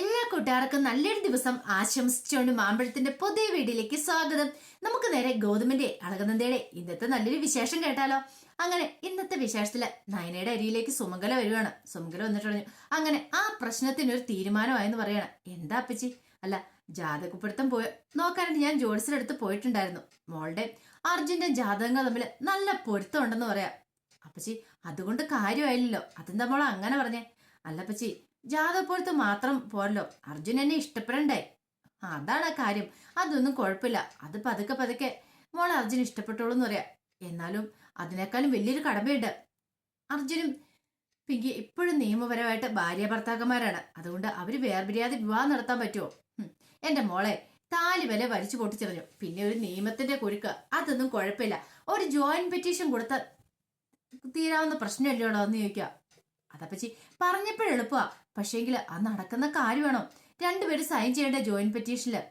എല്ലാ കൂട്ടുകാർക്കും നല്ലൊരു ദിവസം ആശംസിച്ചുകൊണ്ട് മാമ്പഴത്തിന്റെ പുതിയ വീഡിയോയിലേക്ക് സ്വാഗതം. നമുക്ക് നേരെ ഗൗതമിന്റെ അളകനന്ദയുടെ ഇന്നത്തെ നല്ലൊരു വിശേഷം കേട്ടാലോ. അങ്ങനെ ഇന്നത്തെ വിശേഷത്തില് നയനയുടെ അരിയിലേക്ക് സുമംഗല വരുവാണ്. സുമംഗല വന്നിട്ട് പറഞ്ഞു, അങ്ങനെ ആ പ്രശ്നത്തിനൊരു തീരുമാനമായെന്ന് പറയണം. എന്താ അപ്പച്ചി? അല്ല, ജാതകപ്പെടുത്തം നോക്കാനായിട്ട് ഞാൻ ജോത്സ്യരെടുത്ത് പോയിട്ടുണ്ടായിരുന്നു. മോളുടെ അർജുന്റെ ജാതകങ്ങൾ തമ്മിൽ നല്ല പൊരുത്തം ഉണ്ടെന്ന് പറയാം. അപ്പച്ചി, അതുകൊണ്ട് കാര്യമായില്ലല്ലോ. അതെന്താ മോളെ അങ്ങനെ പറഞ്ഞേ? അല്ല അപ്പച്ചി, ജാതകപ്പുറത്ത് മാത്രം പോരല്ലോ, അർജുൻ എന്നെ ഇഷ്ടപ്പെടണ്ടേ? അതാണ് കാര്യം. അതൊന്നും കുഴപ്പമില്ല, അത് പതുക്കെ പതുക്കെ മോളെ അർജുൻ ഇഷ്ടപ്പെട്ടോളൂ എന്ന് പറയാം. എന്നാലും അതിനേക്കാളും വലിയൊരു കടമയുണ്ട്. അർജുനും പിങ്കി ഇപ്പോഴും നിയമപരമായിട്ട് ഭാര്യ ഭർത്താക്കന്മാരാണ്. അതുകൊണ്ട് അവര് വേർപിരിയാതെ വിവാഹം നടത്താൻ പറ്റുമോ? എന്റെ മോളെ താലി വില വലിച്ചു പൊട്ടിച്ചെറിഞ്ഞു, പിന്നെ ഒരു നിയമത്തിന്റെ കുരുക്ക്, അതൊന്നും കുഴപ്പമില്ല. ഒരു ജോയിന്റ് പെറ്റീഷൻ കൊടുത്താൽ തീരാവുന്ന പ്രശ്നമല്ലോടോ എന്ന് ചോദിക്കുക. അതപ്പച്ചി പറഞ്ഞപ്പോഴെളുപ്പമാ, പക്ഷേങ്കിൽ അത് നടക്കുന്ന കാര്യമാണോ? രണ്ടുപേരും സൈൻ ചെയ്യേണ്ട ജോയിന്റ് പെറ്റീഷനില്.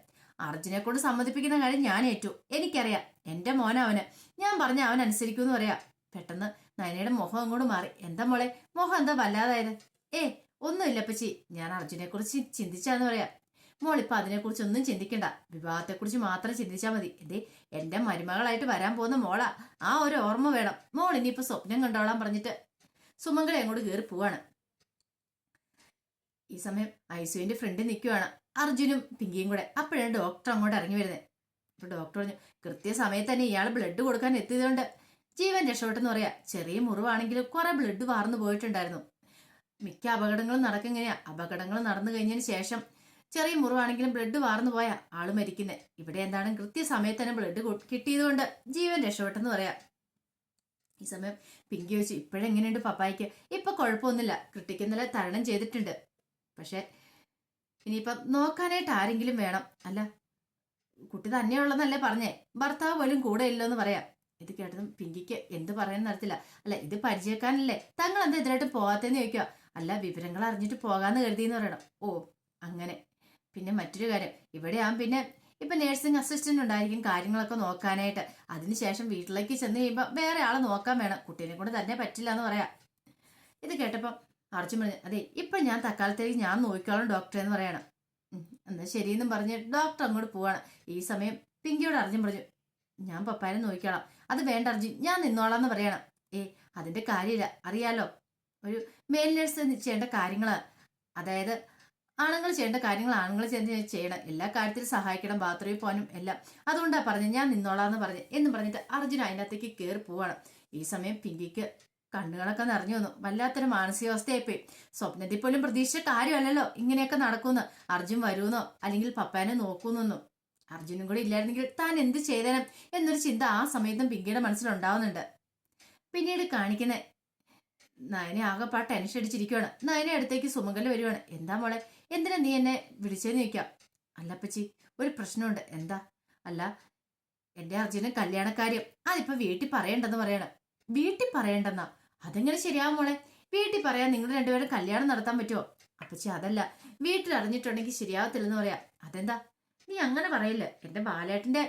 അർജുനെ കൊണ്ട് സമ്മതിപ്പിക്കുന്ന കാര്യം ഞാൻ ഏറ്റു. എനിക്കറിയാം, എന്റെ മോനവന്, ഞാൻ പറഞ്ഞ അവൻ അനുസരിക്കുമെന്ന് പറയാ. പെട്ടെന്ന് നയനയുടെ മുഖം അങ്ങോട്ട് മാറി. എന്താ മോളെ, മുഖം എന്താ വല്ലാതായത്? ഒന്നുമില്ല അപ്പച്ചി, ഞാൻ അർജുനെ കുറിച്ച് ചിന്തിച്ചാന്ന് പറയാ. മോളിപ്പോ അതിനെക്കുറിച്ചൊന്നും ചിന്തിക്കണ്ട, വിവാഹത്തെക്കുറിച്ച് മാത്രം ചിന്തിച്ചാൽ മതി. എന്റെ മരുമകളായിട്ട് വരാൻ പോകുന്ന മോളാ, ആ ഒരു ഓർമ്മ വേണം. മോൾ ഇനിയിപ്പോ സ്വപ്നം കണ്ടോളാൻ പറഞ്ഞിട്ട് സുമംഗല അങ്ങോട്ട് കയറി പോവാണ്. ഈ സമയം ഐസുവിന്റെ ഫ്രണ്ട് നിൽക്കുവാണ് അർജുനും പിങ്കിയും കൂടെ. അപ്പോഴാണ് ഡോക്ടർ അങ്ങോട്ട് ഇറങ്ങി വരുന്നത്. അപ്പൊ ഡോക്ടർ പറഞ്ഞു, കൃത്യസമയത്ത് തന്നെ ഇയാൾ ബ്ലഡ് കൊടുക്കാൻ എത്തിയതുകൊണ്ട് ജീവൻ രക്ഷപ്പെട്ടെന്ന് പറയാ. ചെറിയ മുറിവാണെങ്കിലും കുറെ ബ്ലഡ് വാർന്നു പോയിട്ടുണ്ടായിരുന്നു. മിക്ക അപകടങ്ങളും നടക്കിങ്ങനെയാ. അപകടങ്ങൾ നടന്നു കഴിഞ്ഞതിന് ശേഷം ചെറിയ മുറിവാണെങ്കിലും ബ്ലഡ് വാർന്നു പോയാ ആള് മരിക്കുന്നത്. ഇവിടെ എന്താണ്, കൃത്യസമയത്ത് തന്നെ ബ്ലഡ് കിട്ടിയതുകൊണ്ട് ജീവൻ രക്ഷപ്പെട്ടെന്ന് പറയാം. ഈ സമയം പിങ്കി ചോദിച്ചു, ഇപ്പോഴെങ്ങനെയുണ്ട് പപ്പായ്ക്ക്? ഇപ്പൊ കുഴപ്പമൊന്നുമില്ല, ക്രിട്ടിക്കൽ നില തരണം ചെയ്തിട്ടുണ്ട്. പക്ഷെ ഇനിയിപ്പം നോക്കാനായിട്ട് ആരെങ്കിലും വേണം. അല്ല, കുട്ടി തന്നെയുള്ളതെന്നല്ലേ പറഞ്ഞേ, ഭർത്താവ് പോലും കൂടെ ഇല്ലെന്ന് പറയാം. ഇത് കേട്ടതും പിങ്കിക്ക് എന്ത് പറയാൻ നടത്തില്ല. അല്ല, ഇത് പരിചയക്കാരനല്ലേ, തങ്ങൾ എന്താ ഇതിലായിട്ട് പോകാത്തെന്ന് ചോദിക്കുക. അല്ല, വിവരങ്ങൾ അറിഞ്ഞിട്ട് പോകാന്ന് കരുതിയെന്ന് പറയണം. ഓ അങ്ങനെ. പിന്നെ മറ്റൊരു കാര്യം, ഇവിടെയാകും പിന്നെ ഇപ്പൊ നേഴ്സിംഗ് അസിസ്റ്റന്റ് ഉണ്ടായിരിക്കും കാര്യങ്ങളൊക്കെ നോക്കാനായിട്ട്. അതിനുശേഷം വീട്ടിലേക്ക് ചെന്ന് കഴിയുമ്പോൾ വേറെ ആളെ നോക്കാൻ വേണം. കുട്ടീനെ കൊണ്ട് തന്നെ പറ്റില്ല എന്ന് പറയാം. ഇത് കേട്ടപ്പോ അർജുൻ പറഞ്ഞു, അതെ ഇപ്പൊ ഞാൻ തൽക്കാലത്തേക്ക് ഞാൻ നോക്കിക്കോളാം ഡോക്ടറെ എന്ന് പറയണം. എന്നാ ശരിയെന്നും പറഞ്ഞ് ഡോക്ടർ അങ്ങോട്ട് പോവാണ്. ഈ സമയം പിങ്കിയോട് അർജുൻ പറഞ്ഞു, ഞാൻ പപ്പാനെ നോക്കിക്കോളാം. അത് വേണ്ട അർജുൻ, ഞാൻ നിന്നോളാം എന്ന് പറയണം. അതിന്റെ കാര്യമില്ല, അറിയാലോ, ഒരു മെയിൽ നഴ്സ് ചെയ്യേണ്ട കാര്യങ്ങള്, അതായത് ആണുങ്ങൾ ചെയ്യേണ്ട കാര്യങ്ങൾ ആണുങ്ങൾ ചെയ്യണം. എല്ലാ കാര്യത്തിലും സഹായിക്കണം, ബാത്റൂമിൽ പോകാനും എല്ലാം. അതുകൊണ്ടാ പറഞ്ഞു ഞാൻ നിന്നോളാന്ന് പറഞ്ഞു എന്ന് പറഞ്ഞിട്ട് അർജുൻ അതിനകത്തേക്ക് കയറി പോവാണ്. ഈ സമയം പിങ്കിക്ക് കണ്ണുകളൊക്കെ നിറഞ്ഞു വന്നു. വല്ലാത്തൊരു മാനസികാവസ്ഥയായിപ്പോയി. സ്വപ്നത്തിൽ പോലും പ്രതീക്ഷിച്ച കാര്യമല്ലല്ലോ ഇങ്ങനെയൊക്കെ നടക്കുമെന്ന്. അർജുൻ വരുമെന്നോ അല്ലെങ്കിൽ പപ്പാനെ നോക്കൂന്നൊന്നും. അർജുനും കൂടി ഇല്ലായിരുന്നെങ്കിൽ താൻ എന്ത് ചെയ്തേനം എന്നൊരു ചിന്ത ആ സമയത്തും പിങ്കിയുടെ മനസ്സിലുണ്ടാവുന്നുണ്ട്. പിന്നീട് കാണിക്കുന്ന നയനെ ആകെപ്പാ ടെൻഷൻ അടിച്ചിരിക്കുവാണ്. നയനെ അടുത്തേക്ക് സുമംഗല വരുവാണ്. എന്താ മോളെ, എന്തിനാ നീ എന്നെ വിളിച്ചെന്ന് ചോദിക്കാം. അല്ലപ്പച്ചി, ഒരു പ്രശ്നമുണ്ട്. എന്താ? അല്ല, എന്റെ അർജുന കല്യാണക്കാര്യം അതിപ്പോ വീട്ടിൽ പറയണ്ടെന്ന് പറയണം. വീട്ടിൽ പറയണ്ടെന്നാ? അതെങ്ങനെ ശരിയാവും മോളെ? വീട്ടിൽ പറയാൻ നിങ്ങൾ രണ്ടുപേരും കല്യാണം നടത്താൻ പറ്റുമോ? അപ്പച്ചി, അതല്ല, വീട്ടിൽ അറിഞ്ഞിട്ടുണ്ടെങ്കിൽ ശരിയാവത്തില്ലെന്ന് പറയാം. അതെന്താ നീ അങ്ങനെ പറയില്ല? എന്റെ ബാലേട്ടന്റെ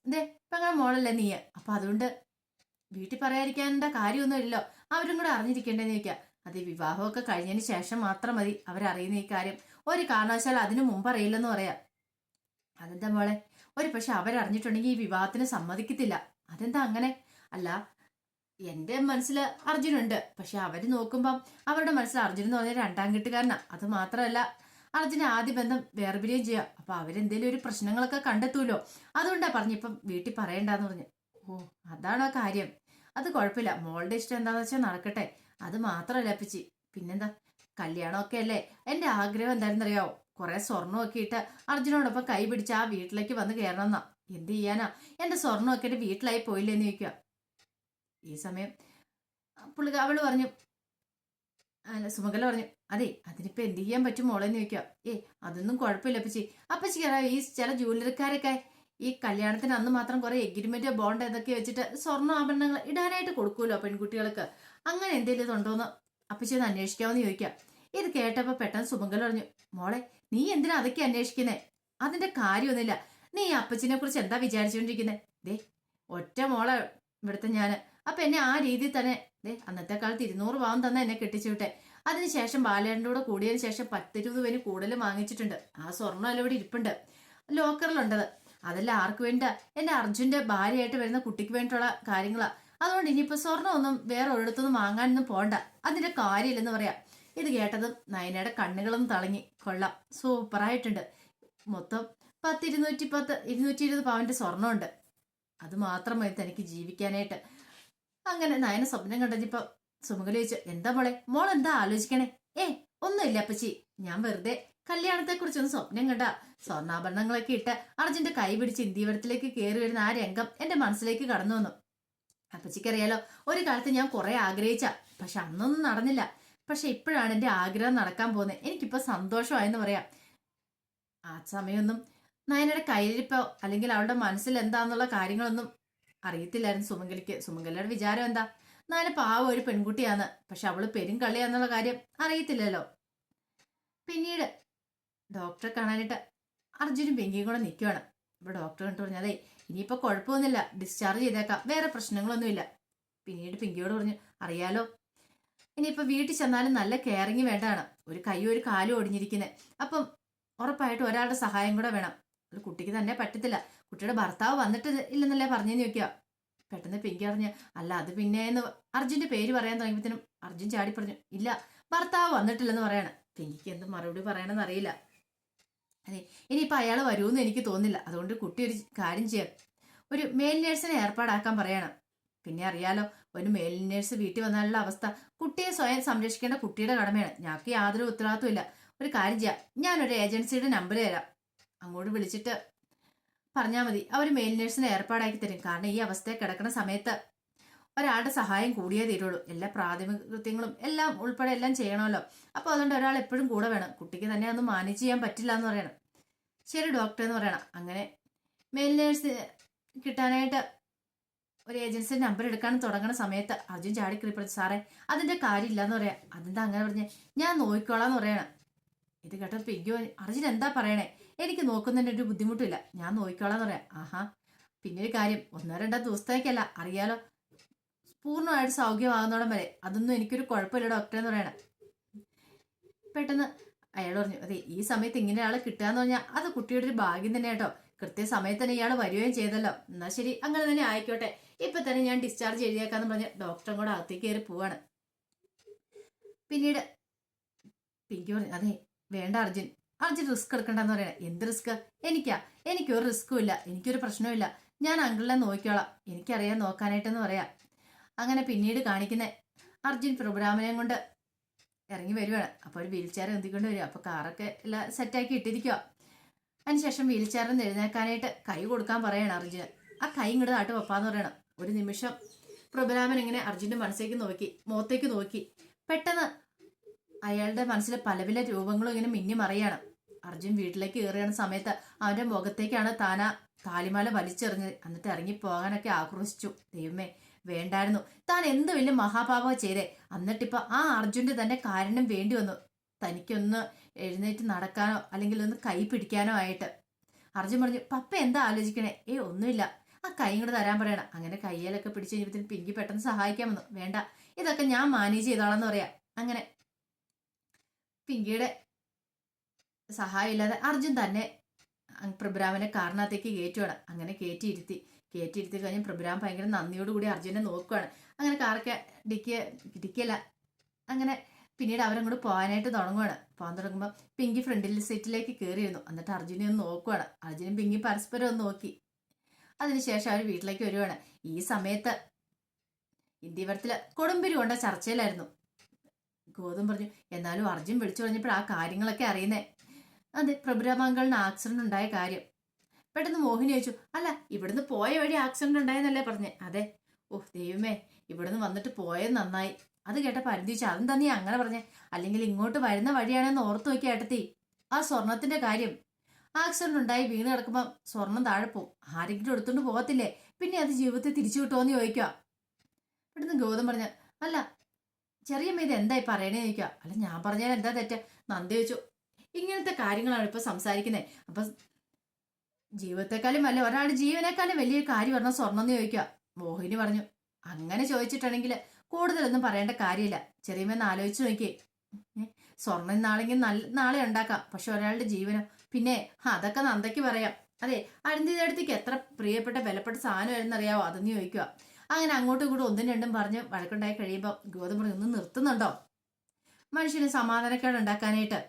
ഇപ്പൊ അങ്ങനെ മോളല്ലേ നീ, അപ്പൊ അതുകൊണ്ട് വീട്ടിൽ പറയാതിരിക്കേണ്ട കാര്യമൊന്നും ഇല്ലല്ലോ, അവരും കൂടെ അറിഞ്ഞിരിക്കേണ്ടെന്ന് ചോദിക്കുക. അത് വിവാഹമൊക്കെ കഴിഞ്ഞതിന് ശേഷം മാത്രം മതി അവരറിയുന്ന ഈ കാര്യം. ഒരു കാരണവശാൽ അതിനു മുമ്പ് അറിയില്ലെന്ന് പറയാം. അതെന്താ മോളെ? ഒരു പക്ഷെ അവരറിഞ്ഞിട്ടുണ്ടെങ്കിൽ ഈ വിവാഹത്തിന് സമ്മതിക്കത്തില്ല. അതെന്താ അങ്ങനെ? അല്ല, എന്റെ മനസ്സിൽ അർജുനുണ്ട്, പക്ഷെ അവര് നോക്കുമ്പം അവരുടെ മനസ്സിൽ അർജുൻ എന്ന് പറഞ്ഞാൽ രണ്ടാം കെട്ടുകാരനാ. അത് മാത്രമല്ല, അർജുന ആദ്യ ബന്ധം വേർപിരിയും ചെയ്യാം. അപ്പൊ അവരെന്തേലും ഒരു പ്രശ്നങ്ങളൊക്കെ കണ്ടെത്തൂലോ. അതുകൊണ്ടാ പറഞ്ഞു ഇപ്പം വീട്ടിൽ പറയണ്ടെന്ന് പറഞ്ഞു. ഓ, അതാണോ കാര്യം? അത് കുഴപ്പമില്ല, മോളുടെ ഇഷ്ടം എന്താന്ന് വെച്ചാൽ നടക്കട്ടെ. അത് മാത്രമല്ല അപ്പച്ചി, പിന്നെന്താ, കല്യാണമൊക്കെ അല്ലേ. എന്റെ ആഗ്രഹം എന്തായിരുന്നറിയാവോ? കുറെ സ്വർണ്ണമൊക്കെ ഇട്ട് അർജുനോടൊപ്പം കൈ പിടിച്ച് ആ വീട്ടിലേക്ക് വന്ന് കയറണമെന്നാ. എന്ത് ചെയ്യാനാ, എന്റെ സ്വർണ്ണമൊക്കെ എന്റെ വീട്ടിലായി പോയില്ലേന്ന് ചോദിക്കുക. ഈ സമയം അവള് പറഞ്ഞു, അല്ല സുമംഗല പറഞ്ഞു, അതെ അതിനിപ്പോ എന്ത് ചെയ്യാൻ പറ്റും മോളെന്ന് ചോദിക്കുക. അതൊന്നും കുഴപ്പമില്ല അപ്പച്ചി. അപ്പച്ചിക്ക് അറിയാം, ഈ ചില ജൂവലറിക്കാരൊക്കെ ഈ കല്യാണത്തിന് അന്ന് മാത്രം കുറെ എഗ്രിമെന്റ് ബോണ്ട് എന്നൊക്കെ വെച്ചിട്ട് സ്വർണ്ണ ആഭരണങ്ങൾ ഇടാനായിട്ട് കൊടുക്കൂലോ പെൺകുട്ടികൾക്ക്. അങ്ങനെ എന്തെങ്കിലും ഇതുണ്ടോന്ന് അപ്പച്ചി ഒന്ന് അന്വേഷിക്കാമെന്ന് ചോദിക്കാം. ഇത് കേട്ടപ്പോ പെട്ടെന്ന് സുമംഗല പറഞ്ഞു, മോളെ നീ എന്തിനാ അതൊക്കെ അന്വേഷിക്കുന്നേ? അതിന്റെ കാര്യമൊന്നുമില്ല. നീ അപ്പച്ചിനെ കുറിച്ച് എന്താ വിചാരിച്ചുകൊണ്ടിരിക്കുന്നേ? ഒറ്റ മോളെ ഇവിടുത്തെ ഞാന്. അപ്പൊ എന്നെ ആ രീതിയിൽ തന്നെ അന്നത്തെ കാലത്ത് 200 പവൻ തന്നെ എന്നെ കെട്ടിച്ചു വിട്ടെ. അതിനുശേഷം ബാലേട്ടൻ്റെ കൂടെ കൂടിയതിനു ശേഷം 10-20 പേര് കൂടുതൽ വാങ്ങിച്ചിട്ടുണ്ട്. ആ സ്വർണ്ണം എല്ലാം ഇവിടെ ഇരിപ്പുണ്ട്, ലോക്കറിലുണ്ടത്. അതെല്ലാം ആർക്ക് വേണ്ട? എന്റെ അർജുന്റെ ഭാര്യയായിട്ട് വരുന്ന കുട്ടിക്ക് വേണ്ടിയിട്ടുള്ള കാര്യങ്ങളാ. അതുകൊണ്ട് ഇനിയിപ്പോ സ്വർണ്ണം ഒന്നും വേറെ ഒരിടത്തൊന്നും വാങ്ങാനൊന്നും പോണ്ട, അതിന്റെ കാര്യമില്ലെന്ന് പറയാം. ഇത് കേട്ടതും നയനയുടെ കണ്ണുകളും തളങ്ങി. കൊള്ളാം, സൂപ്പറായിട്ടുണ്ട്. മൊത്തം 220 പവന്റെ സ്വർണ്ണമുണ്ട്. അത് മാത്രം മതി തനിക്ക് ജീവിക്കാനായിട്ട്. അങ്ങനെ നയന സ്വപ്നം കണ്ടപ്പോ സുമംഗലി ചോദിച്ചു, എന്താ മോൾ എന്താ ആലോചിക്കണേ? ഒന്നുമില്ല അപ്പച്ചി, ഞാൻ വെറുതെ കല്യാണത്തെ കുറിച്ചൊന്ന് സ്വപ്നം കണ്ട. സ്വർണ്ണാഭരണങ്ങളൊക്കെ ഇട്ട് അർജുന്റെ കൈ പിടിച്ച് ഇന്ത്യവരത്തിലേക്ക് കയറി വരുന്ന ആ രംഗം എന്റെ മനസ്സിലേക്ക് കടന്നു വന്നു. അപ്പച്ചിക്കറിയാലോ, ഒരു കാലത്ത് ഞാൻ കുറെ ആഗ്രഹിച്ച, പക്ഷെ അന്നൊന്നും നടന്നില്ല. പക്ഷെ ഇപ്പോഴാണ് എന്റെ ആഗ്രഹം നടക്കാൻ പോകുന്നത്. എനിക്കിപ്പോ സന്തോഷമായെന്ന് പറയാം. ആ സമയമൊന്നും നയനയുടെ കയ്യിലിപ്പോ അല്ലെങ്കിൽ അവളുടെ മനസ്സിൽ എന്താന്നുള്ള കാര്യങ്ങളൊന്നും അറിയത്തില്ലായിരുന്നു സുമംഗലിക്ക്. സുമംഗലിയുടെ വിചാരം എന്താ, നയന പാവം ഒരു പെൺകുട്ടിയാന്ന്, പക്ഷെ അവള് പെരുങ്കള്ളിയാന്നുള്ള കാര്യം അറിയത്തില്ലല്ലോ. പിന്നീട് ഡോക്ടറെ കാണാനായിട്ട് അർജുനും പിങ്കിയും കൂടെ നിൽക്കുവാണ്. അപ്പൊ ഡോക്ടർ കണ്ടു പറഞ്ഞു, അതെ ഇനിയിപ്പോ കുഴപ്പമൊന്നുമില്ല, ഡിസ്ചാർജ് ചെയ്തേക്കാം, വേറെ പ്രശ്നങ്ങളൊന്നുമില്ല. പിന്നീട് പിങ്കിയോട് പറഞ്ഞു, അറിയാലോ ഇനിയിപ്പോ വീട്ടിൽ ചെന്നാലും നല്ല കെയറിങ് വേണ്ടതാണ്. ഒരു കൈയും ഒരു കാലും ഒടിഞ്ഞിരിക്കുന്നത്. അപ്പം ഉറപ്പായിട്ടും ഒരാളുടെ സഹായം കൂടെ വേണം. അത് കുട്ടിക്ക് തന്നെ പറ്റത്തില്ല. കുട്ടിയുടെ ഭർത്താവ് വന്നിട്ട് ഇല്ലെന്നല്ലേ പറഞ്ഞെന്ന് ചോദിക്കുക. പെട്ടെന്ന് പിങ്കി അറിഞ്ഞ്, അല്ല അത് പിന്നെയെന്ന് അർജുന്റെ പേര് പറയാൻ തുടങ്ങിയപ്പോഴത്തേനും അർജുൻ ചാടി പറഞ്ഞു, ഇല്ല ഭർത്താവ് വന്നിട്ടില്ലെന്ന് പറയാണ്. പിങ്കിക്ക് എന്ത് മറുപടി പറയണമെന്ന് അറിയില്ല. അതെ ഇനിയിപ്പോൾ അയാൾ വരുമെന്ന് എനിക്ക് തോന്നുന്നില്ല. അതുകൊണ്ട് കുട്ടി ഒരു കാര്യം ചെയ്യാം, ഒരു മെയിൽ നേഴ്സിനെ ഏർപ്പാടാക്കാൻ പറയണം. പിന്നെ അറിയാലോ, ഒരു മെയിൽ നേഴ്സ് വീട്ടിൽ വന്നാലുള്ള അവസ്ഥ. കുട്ടിയെ സ്വയം സംരക്ഷിക്കേണ്ട കുട്ടിയുടെ കടമയാണ്. ഞങ്ങൾക്ക് യാതൊരു ഉത്തരവാദിത്വം ഇല്ല. ഒരു കാര്യം ചെയ്യാം, ഞാനൊരു ഏജൻസിയുടെ നമ്പർ തരാം, അങ്ങോട്ട് വിളിച്ചിട്ട് പറഞ്ഞാൽ മതി, അവർ മെയിൽ നേഴ്സിനെ ഏർപ്പാടാക്കി തരും. കാരണം ഈ അവസ്ഥയെ കിടക്കുന്ന സമയത്ത് ഒരാളുടെ സഹായം കൂടിയേ തീരുള്ളൂ. എല്ലാ പ്രാഥമിക കൃത്യങ്ങളും എല്ലാം ഉൾപ്പെടെ എല്ലാം ചെയ്യണമല്ലോ. അപ്പോൾ അതുകൊണ്ട് ഒരാൾ എപ്പോഴും കൂടെ വേണം. കുട്ടിക്ക് തന്നെ ഒന്നും മാനേജ് ചെയ്യാൻ പറ്റില്ല എന്ന് പറയണം. ശരി ഡോക്ടർ എന്ന് പറയണം. അങ്ങനെ മെയിൽ നേഴ്സ് കിട്ടാനായിട്ട് ഒരു ഏജൻസി നമ്പർ എടുക്കാൻ തുടങ്ങുന്ന സമയത്ത് അർജുൻ ചാടിക്കറി പറഞ്ഞു, സാറേ അതിന്റെ കാര്യമില്ല എന്ന് പറയാം. അതെന്താ അങ്ങനെ പറഞ്ഞേ? ഞാൻ നോക്കിക്കോളാന്ന് പറയണം. ഇത് കേട്ടോ പിങ്കോ, അർജുൻ എന്താ പറയണേ? എനിക്ക് നോക്കുന്നതിന്റെ ഒരു ബുദ്ധിമുട്ടില്ല, ഞാൻ നോക്കിക്കോളാന്ന് പറയാം. ആഹാ, പിന്നെ ഒരു കാര്യം, 1-2 ദിവസത്തേക്കല്ല, അറിയാലോ പൂർണ്ണമായിട്ട് സൗഖ്യമാകുന്നോടം വരെ, അതൊന്നും എനിക്കൊരു കുഴപ്പമില്ല ഡോക്ടർ എന്ന് പറയണം. പെട്ടെന്ന് അയാൾ പറഞ്ഞു, അതെ ഈ സമയത്ത് ഇങ്ങനെ ആളെ കിട്ടുകയെന്ന് പറഞ്ഞാൽ അത് കുട്ടിയുടെ ഒരു ഭാഗ്യം തന്നെ കേട്ടോ. കൃത്യസമയത്ത് തന്നെ ഇയാൾ വരികയും ചെയ്തല്ലോ. എന്നാ ശരി, അങ്ങനെ തന്നെ ആയിക്കോട്ടെ, ഇപ്പൊ തന്നെ ഞാൻ ഡിസ്ചാർജ് ചെയ്തേക്കാന്ന് പറഞ്ഞ് ഡോക്ടറും കൂടെ അകത്തേക്ക് കയറി പോവാണ്. പിന്നീട് പിങ്കി പറഞ്ഞു, അതെ വേണ്ട അർജുൻ, അർജുൻ റിസ്ക് എടുക്കണ്ടെന്ന് പറയണേ. എന്ത് റിസ്ക്? എനിക്കൊരു റിസ്ക്കും ഇല്ല, എനിക്കൊരു പ്രശ്നവും ഇല്ല, ഞാൻ അങ്കിളിനെ നോക്കിക്കോളാം, എനിക്കറിയാം നോക്കാനായിട്ടെന്ന് പറയാം. അങ്ങനെ പിന്നീട് കാണിക്കുന്ന അർജുൻ പ്രോഗ്രാമിനെയും കൊണ്ട് ഇറങ്ങി വരുവാണ്. അപ്പോൾ ഒരു വീൽ ചെയർ എന്തിക്കൊണ്ട് വരിക. അപ്പോൾ കാറൊക്കെ എല്ലാം സെറ്റാക്കി ഇട്ടിരിക്കുക. അതിനുശേഷം വീൽ ചെയറിൽ നിന്ന് എഴുന്നേക്കാനായിട്ട് കൈ കൊടുക്കാൻ പറയണം അർജുന്. ആ കൈ ഇങ്ങോട്ട് നാട്ട് വെപ്പാന്ന് പറയണം. ഒരു നിമിഷം പ്രോഗ്രാമൻ ഇങ്ങനെ അർജുന്റെ മനസ്സിലേക്ക് നോക്കി, മുഖത്തേക്ക് നോക്കി. പെട്ടെന്ന് അയാളുടെ മനസ്സിലെ പല പല രൂപങ്ങളും ഇങ്ങനെ മിന്നി മറിയാണ്. അർജുൻ വീട്ടിലേക്ക് കയറിയാണ് സമയത്ത് അവന്റെ മുഖത്തേക്കാണ് താനാ താലിമാല വലിച്ചെറിഞ്ഞത്. എന്നിട്ട് ഇറങ്ങി പോകാനൊക്കെ ആക്രോശിച്ചു. ദൈവമേ വേണ്ടായിരുന്നു, താൻ എന്ത് വലിയ മഹാപാപം ചെയ്തേ. എന്നിട്ടിപ്പോ ആ അർജുന്റെ തന്നെ കാരണം വേണ്ടി വന്നു തനിക്കൊന്ന് എഴുന്നേറ്റ് നടക്കാനോ അല്ലെങ്കിൽ ഒന്ന് കൈ പിടിക്കാനോ ആയിട്ട്. അർജുൻ പറഞ്ഞു, പപ്പ എന്താ ആലോചിക്കണേ? ഒന്നുമില്ല, ആ കൈ ഇങ്ങോട്ട് തരാൻ പറയണം. അങ്ങനെ കയ്യിലൊക്കെ പിടിച്ചു കഴിഞ്ഞപ്പോൾ പിങ്കി പെട്ടെന്ന് സഹായിക്കാൻ വന്നു. വേണ്ട, ഇതൊക്കെ ഞാൻ മാനേജ് ചെയ്തോളാന്ന് പറയാം. അങ്ങനെ പിങ്കിയുടെ സഹായം ഇല്ലാതെ അർജുൻ തന്നെ പ്രഭുരാമനെ കാറിനകത്തേക്ക് കയറ്റുവാണ്. അങ്ങനെ കയറ്റിയിരുത്തി കഴിഞ്ഞ് പ്രഭുരാം ഭയങ്കര നന്ദിയോടുകൂടി അർജുനെ നോക്കുവാണ്. അങ്ങനെ കാറൊക്കെ ഡിക്കല്ല. അങ്ങനെ പിന്നീട് അവരങ്ങോട്ട് പോകാനായിട്ട് തുടങ്ങുവാണ്. പോകാൻ തുടങ്ങുമ്പോൾ പിങ്കി ഫ്രണ്ടിൽ സീറ്റിലേക്ക് കയറിയിരുന്നു. എന്നിട്ട് അർജുനെ ഒന്ന് നോക്കുവാണ്. അർജുനും പിങ്കി പരസ്പരം ഒന്ന് നോക്കി. അതിനുശേഷം അവർ വീട്ടിലേക്ക് വരുവാണ്. ഈ സമയത്ത് ഇന്ത്യവരത്തില് കൊടുമ്പിരി കൊണ്ട ചർച്ചയിലായിരുന്നു. ഗൗതം പറഞ്ഞു, എന്നാലും അർജുൻ വിളിച്ചു പറഞ്ഞപ്പോൾ ആ കാര്യങ്ങളൊക്കെ അറിയുന്നേ. അതെ, പ്രഭുരാമങ്കളിന് ആക്സിഡന്റ് ഉണ്ടായ കാര്യം. പെട്ടെന്ന് മോഹിനി ചോദിച്ചു, അല്ല ഇവിടുന്ന് പോയ വഴി ആക്സിഡന്റ് ഉണ്ടായെന്നല്ലേ പറഞ്ഞേ? അതെ. ഓഹ് ദൈവമേ, ഇവിടുന്ന് വന്നിട്ട് പോയത് നന്നായി. അത് കേട്ടപ്പോൾ അരുതി ചോദിച്ചു, അതെന്താ നീ അങ്ങനെ പറഞ്ഞേ? അല്ലെങ്കിൽ ഇങ്ങോട്ട് വരുന്ന വഴിയാണെന്ന് ഓർത്ത് നോക്കി ഏട്ടത്തി. ആ സ്വർണത്തിന്റെ കാര്യം, ആക്സിഡന്റ് ഉണ്ടായി വീണ് കിടക്കുമ്പോൾ സ്വർണം താഴെ പോവും, ആരെങ്കിലും എടുത്തോണ്ട് പോകത്തില്ലേ? പിന്നെ അത് ജീവിതത്തിൽ തിരിച്ചു കിട്ടുമോന്ന് ചോദിക്കുക. പെട്ടെന്ന് ഗൗതം പറഞ്ഞ, അല്ല ചെറിയമ്മ ഇത് എന്തായി പറയണേ ചോദിക്കുക. അല്ല ഞാൻ പറഞ്ഞാൽ എന്താ തെറ്റ്? നന്ദി ചോദിച്ചു, ഇങ്ങനത്തെ കാര്യങ്ങളാണ് ഇപ്പൊ സംസാരിക്കുന്നത്. അപ്പൊ ജീവിതത്തെക്കാളും അല്ല ഒരാളുടെ ജീവനേക്കാളും വലിയൊരു കാര്യം പറഞ്ഞാൽ സ്വർണം എന്ന് ചോദിക്കുക. മോഹിനി പറഞ്ഞു, അങ്ങനെ ചോദിച്ചിട്ടുണ്ടെങ്കിൽ കൂടുതലൊന്നും പറയേണ്ട കാര്യമില്ല, ചെറിയമ്മന്ന് ആലോചിച്ച് നോക്കിയേ. സ്വർണ്ണം നാളെങ്കിൽ നാളെ ഉണ്ടാക്കാം, പക്ഷെ ഒരാളുടെ ജീവനോ? പിന്നെ അതൊക്കെ നന്ദയ്ക്ക് പറയാം. അതെ, അരുന്ധിയുടെ അടുത്തേക്ക് എത്ര പ്രിയപ്പെട്ട വിലപ്പെട്ട സാധനമായിരുന്നറിയാവോ അതെന്ന് ചോദിക്കുക. അങ്ങനെ അങ്ങോട്ടും ഇങ്ങോട്ടും ഒന്നും രണ്ടും പറഞ്ഞ് വഴക്കുണ്ടായി കഴിയുമ്പോൾ ഗൗതം പറഞ്ഞു, ഒന്ന് നിർത്തുന്നുണ്ടോ മനുഷ്യന് സമാധാനക്കേട് ഉണ്ടാക്കാനായിട്ട്?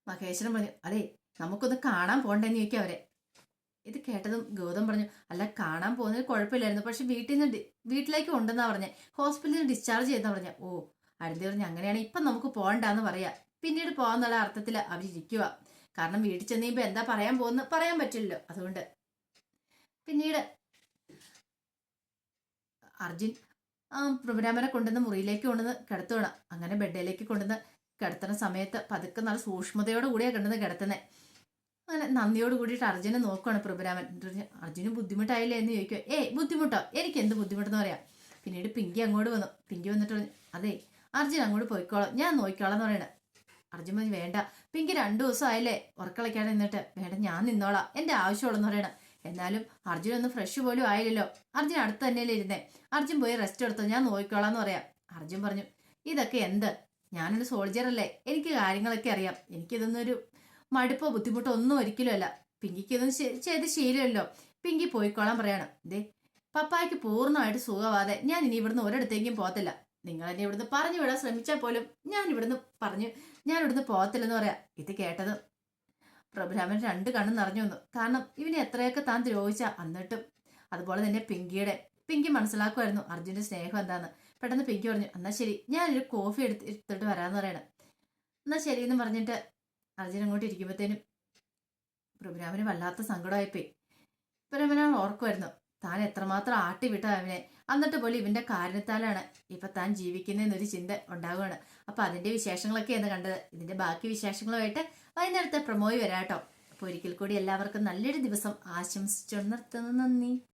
മഹേശ്വരൻ പറഞ്ഞു, അതെ നമുക്കൊന്ന് കാണാൻ പോണ്ടെന്ന് ചോദിക്കുക അവരെ. ഇത് കേട്ടതും ഗൗതം പറഞ്ഞു, അല്ല കാണാൻ പോകുന്നതിൽ കുഴപ്പമില്ലായിരുന്നു, പക്ഷെ വീട്ടിലേക്ക് കൊണ്ടെന്നാ പറഞ്ഞേ, ഹോസ്പിറ്റലിൽ നിന്ന് ഡിസ്ചാർജ് ചെയ്തെന്നാ പറഞ്ഞ. ഓ, അരുതി പറഞ്ഞു, അങ്ങനെയാണ് ഇപ്പം നമുക്ക് പോകണ്ടെന്ന് പറയാ, പിന്നീട് പോകാന്നുള്ള അർത്ഥത്തിൽ അവരിയ്ക്കുക. കാരണം വീട്ടിൽ ചെന്ന് കഴിയുമ്പോൾ എന്താ പറയാൻ പോകുന്ന പറയാൻ പറ്റില്ലല്ലോ. അതുകൊണ്ട് പിന്നീട് അർജുൻ പ്രഭുരാമനെ കൊണ്ടുവന്ന് മുറിയിലേക്ക് കൊണ്ടുവന്ന് കിടത്തുകയാണ്. അങ്ങനെ ബെഡിലേക്ക് കൊണ്ടുവന്ന് കിടത്തുന്ന സമയത്ത് പതുക്കെ നല്ല സൂക്ഷ്മതയോട് കൂടിയാണ് കൊണ്ടുവന്ന് കിടത്തുന്നത്. അങ്ങനെ നന്ദിയോട് കൂടിയിട്ട് അർജുനെ നോക്കുകയാണ് പ്രഭുരാമൻ. അർജുന് ബുദ്ധിമുട്ടായില്ലേ എന്ന് ചോദിക്കുക. ബുദ്ധിമുട്ടോ? എനിക്ക് എന്ത് ബുദ്ധിമുട്ടെന്ന് പറയാം. പിന്നീട് പിങ്കി അങ്ങോട്ട് വന്നു. പിങ്കി വന്നിട്ട് പറഞ്ഞു, അതെ അർജുൻ അങ്ങോട്ട് പോയിക്കോളാം, ഞാൻ നോക്കിക്കോളാം എന്ന് പറയണേ. അർജുൻ പറഞ്ഞു, വേണ്ട പിങ്കി 2 ദിവസം ആയില്ലേ ഉറക്കളയ്ക്കാതെ നിന്നിട്ട്, വേണ്ട ഞാൻ നിന്നോളാം, എന്റെ ആവശ്യമുള്ളെന്ന് പറയണം. എന്നാലും അർജുൻ ഒന്ന് ഫ്രഷ് പോലും ആയില്ലല്ലോ, അർജുൻ അടുത്ത് തന്നെയല്ലേ ഇരുന്നേ, അർജുൻ പോയി റെസ്റ്റ് എടുത്തോ, ഞാൻ നോക്കിക്കോളാം എന്ന് പറയാം. അർജുൻ പറഞ്ഞു, ഇതൊക്കെ എന്ത്, ഞാനൊരു സോൾജിയർ അല്ലേ, എനിക്ക് കാര്യങ്ങളൊക്കെ അറിയാം, എനിക്കിതൊന്നൊരു മടുപ്പോ ബുദ്ധിമുട്ടോ ഒന്നും ഒരിക്കലും അല്ല, പിങ്കിക്ക് ഇതൊന്നും ചെയ്ത് ശീലമല്ലോ, പിങ്കി പോയിക്കോളാൻ പറയാണ്. ദേ പപ്പായ്ക്ക് പൂർണ്ണമായിട്ട് സുഖമാവാതെ ഞാൻ ഇനി ഇവിടുന്ന് ഒരിടത്തേക്കും പോകത്തില്ല, നിങ്ങൾ എന്നെ ഇവിടുന്ന് പറഞ്ഞു വിടാൻ ശ്രമിച്ചാൽ പോലും ഞാൻ ഇവിടുന്ന് പോകത്തില്ലെന്ന് പറയാം. ഇത് കേട്ടത് പ്രഭുരാമൻ 2 കണ്ണും നിറഞ്ഞു വന്നു. കാരണം ഇവനെ എത്രയൊക്കെ താൻ ദ്രോഹിച്ച, എന്നിട്ടും അതുപോലെ തന്നെ പിങ്കി മനസ്സിലാക്കുമായിരുന്നു അർജുന്റെ സ്നേഹം എന്താന്ന്. പെട്ടെന്ന് പിങ്കി പറഞ്ഞു, എന്നാ ശരി ഞാനൊരു കോഫി എടുത്തിട്ട് വരാന്ന് പറയണം. എന്നാ ശരി എന്ന് പറഞ്ഞിട്ട് അർജുൻ അങ്ങോട്ട് ഇരിക്കുമ്പോഴത്തേനും പ്രഭുരാമന് വല്ലാത്ത സങ്കടമായിപ്പോയി. പ്രഭുരാമൻ ഓർക്കുമായിരുന്നു താൻ എത്രമാത്രം ആട്ടി വിട്ട അവനെ, എന്നിട്ട് പോലും ഇവന്റെ കാരണത്താലാണ് ഇപ്പൊ താൻ ജീവിക്കുന്നതെന്നൊരു ചിന്ത ഉണ്ടാവുകയാണ്. അപ്പൊ അതിന്റെ വിശേഷങ്ങളൊക്കെയാണ് കണ്ടത്. ഇതിന്റെ ബാക്കി വിശേഷങ്ങളുമായിട്ട് വൈകുന്നേരത്തെ പ്രമോയി വരാട്ടോ. അപ്പൊ ഒരിക്കൽ കൂടി എല്ലാവർക്കും നല്ലൊരു ദിവസം ആശംസിച്ചു നിർത്തുന്നു. നന്ദി.